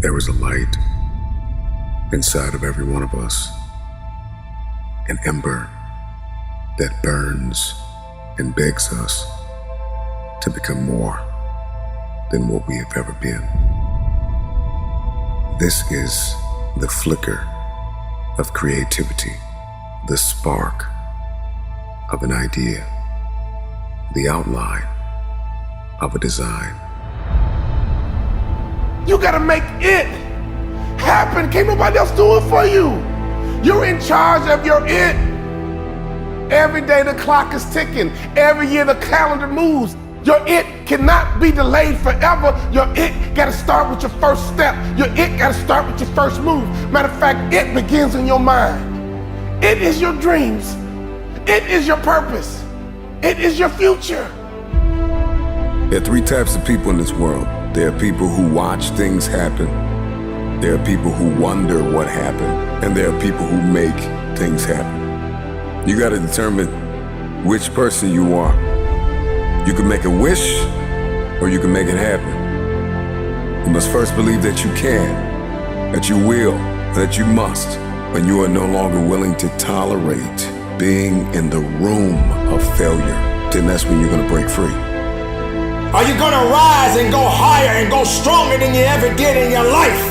There is a light inside of every one of us, an ember that burns and begs us to become more than what we have ever been. This is the flicker of creativity, the spark of an idea, the outline of a design. You gotta make it happen. Can't nobody else do it for you. You're in charge of your it. Every day the clock is ticking. Every year the calendar moves. Your it cannot be delayed forever. Your it gotta start with your first step. Your it gotta start with your first move. Matter of fact, it begins in your mind. It is your dreams. It is your purpose. It is your future. There are three types of people in this world. There are people who watch things happen. There are people who wonder what happened. And there are people who make things happen. You gotta determine which person you are. You can make a wish, or you can make it happen. You must first believe that you can, that you will, that you must, when you are no longer willing to tolerate being in the room of failure. Then that's when you're gonna break free. Are you gonna rise and go higher and go stronger than you ever did in your life?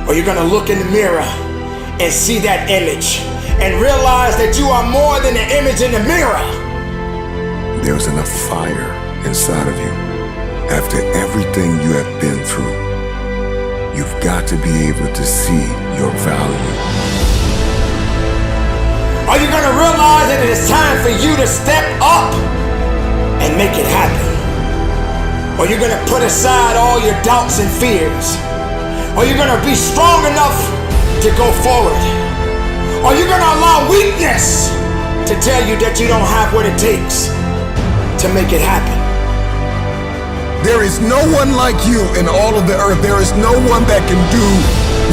Or you're gonna look in the mirror and see that image and realize that you are more than the image in the mirror? There's enough fire inside of you. After everything you have been through, you've got to be able to see your value. Are you gonna realize that it is time for you to step up and make it happen? Or you're gonna put aside all your doubts and fears? Or you're gonna be strong enough to go forward? Or you're gonna allow weakness to tell you that you don't have what it takes to make it happen? There is no one like you in all of the earth. There is no one that can do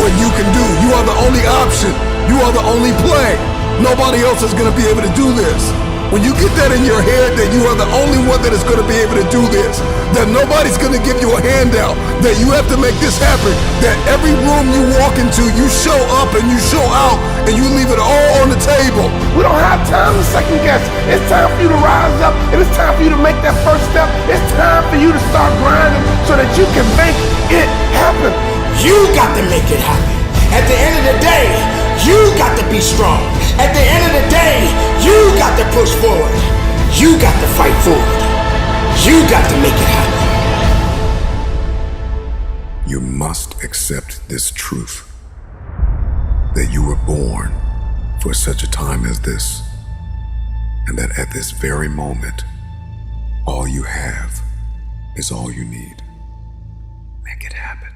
what you can do. You are the only option. You are the only play. Nobody else is gonna be able to do this. When you get that in your head that you are the only one that is going to be able to do this, that nobody's going to give you a handout, that you have to make this happen, that every room you walk into, you show up and you show out and you leave it all on the table. We don't have time to second guess. It's time for you to rise up, and it's time for you to make that first step. It's time for you to start grinding so that you can make it happen. You got to make it happen. At the end of the day, you got to be strong. At the end of the day, you got to push forward. You got to fight forward. You got to make it happen. You must accept this truth, that you were born for such a time as this, and that at this very moment, all you have is all you need. Make it happen.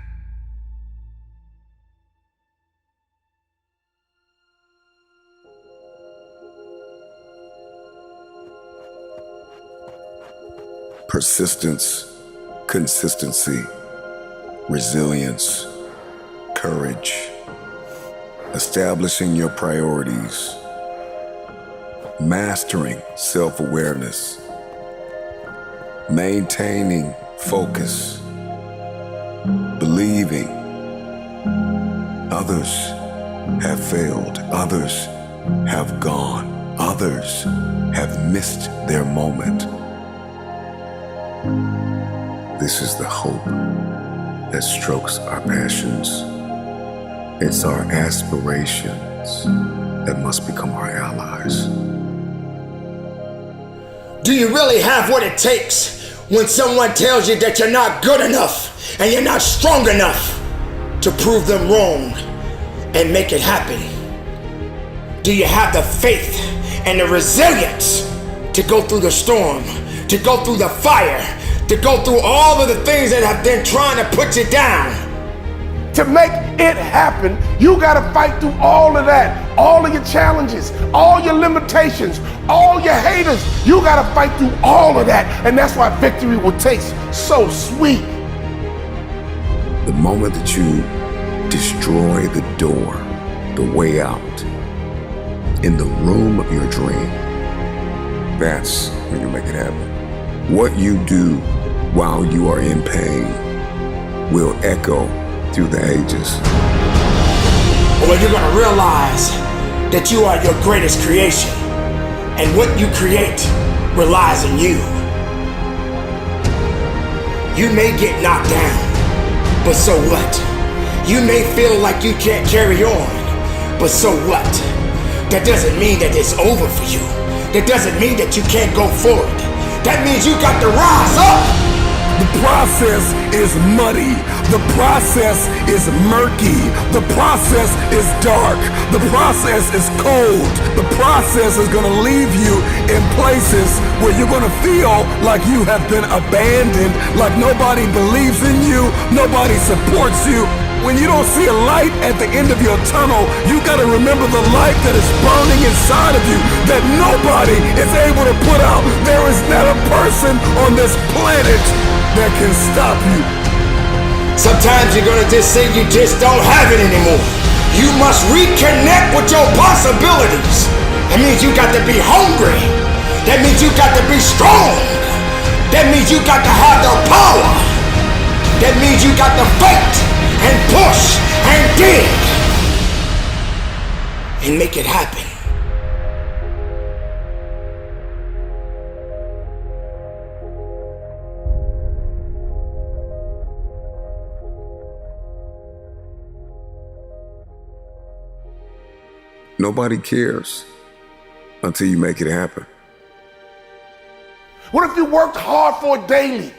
Persistence, consistency, resilience, courage, establishing your priorities, mastering self-awareness, maintaining focus, believing. Others have failed, others have gone, others have missed their moment. This is the hope that strokes our passions. It's our aspirations that must become our allies. Do you really have what it takes when someone tells you that you're not good enough and you're not strong enough to prove them wrong and make it happen? Do you have the faith and the resilience to go through the storm, to go through the fire, to go through all of the things that have been trying to put you down? To make it happen, you gotta fight through all of that, all of your challenges, all your limitations, all your haters. You gotta fight through all of that, and that's why victory will taste so sweet. The moment that you destroy the door, the way out, in the room of your dream, that's when you make it happen. What you do while you are in pain will echo through the ages. Or you're gonna realize that you are your greatest creation, and what you create relies on you. You may get knocked down, but so what? You may feel like you can't carry on, but so what? That doesn't mean that it's over for you. That doesn't mean that you can't go forward. That means you got to rise up. The process is muddy. The process is murky. The process is dark. The process is cold. The process is going to leave you in places where you're going to feel like you have been abandoned, like nobody believes in you, nobody supports you. When you don't see a light at the end of your tunnel, you got to remember the light that is burning inside of you that nobody is able to put out. There is not a person on this planet that can stop you. Sometimes you're gonna just say you just don't have it anymore. You must reconnect with your possibilities. That means you got to be hungry. That means you got to be strong. That means you got to have the power. That means you got to fight and push and dig and make it happen. Nobody cares until you make it happen. What if you worked hard for it daily?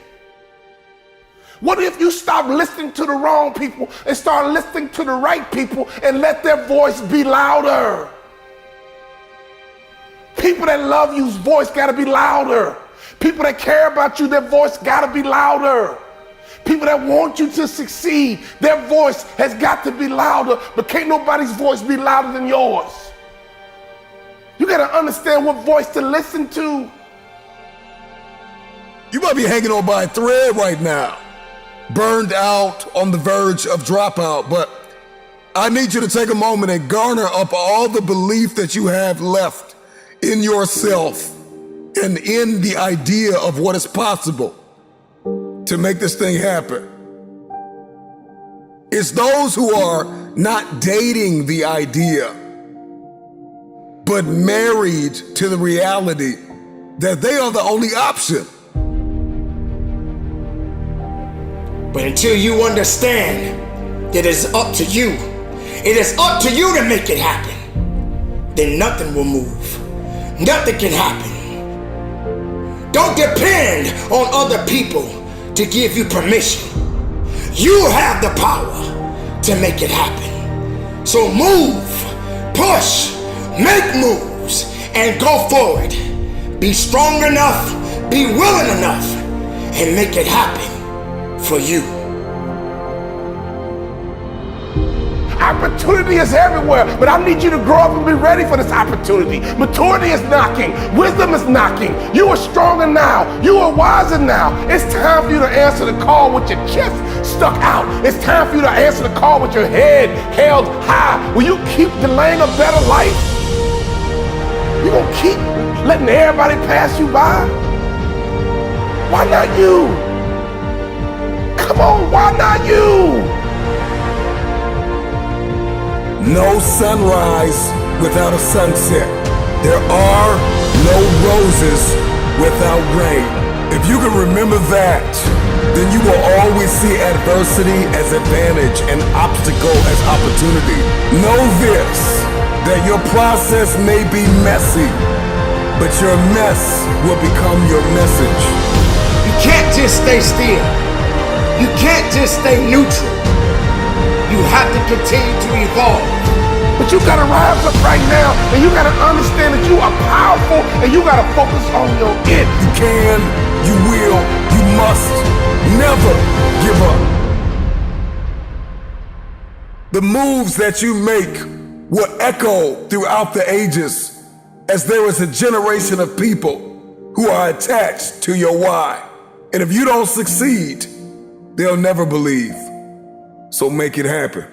What if you stop listening to the wrong people and start listening to the right people and let their voice be louder? People that love you's voice gotta be louder. People that care about you, their voice gotta be louder. People that want you to succeed, their voice has got to be louder, but can't nobody's voice be louder than yours. You gotta understand what voice to listen to. You might be hanging on by a thread right now, burned out, on the verge of dropout, but I need you to take a moment and garner up all the belief that you have left in yourself and in the idea of what is possible to make this thing happen. It's those who are not dating the idea, but married to the reality that they are the only option. But until you understand that it's up to you, it is up to you to make it happen, then nothing will move. Nothing can happen. Don't depend on other people to give you permission. You have the power to make it happen. So move, push, make moves, and go forward. Be strong enough, be willing enough, and make it happen for you. Opportunity is everywhere, but I need you to grow up and be ready for this opportunity. Maturity is knocking. Wisdom is knocking. You are stronger now. You are wiser now. It's time for you to answer the call with your chest stuck out. It's time for you to answer the call with your head held high. Will you keep delaying a better life? You gonna keep letting everybody pass you by? Why not you? Come on, why not you? No sunrise without a sunset. There are no roses without rain. If you can remember that, then you will always see adversity as advantage and obstacle as opportunity. Know this, that your process may be messy, but your mess will become your message. You can't just stay still. You can't just stay neutral. You have to continue to evolve. But you gotta rise up right now, and you gotta understand that you are powerful, and you gotta focus on your it. You can, you will, you must never give up. The moves that you make will echo throughout the ages, as there is a generation of people who are attached to your why. And if you don't succeed, they'll never believe. So make it happen.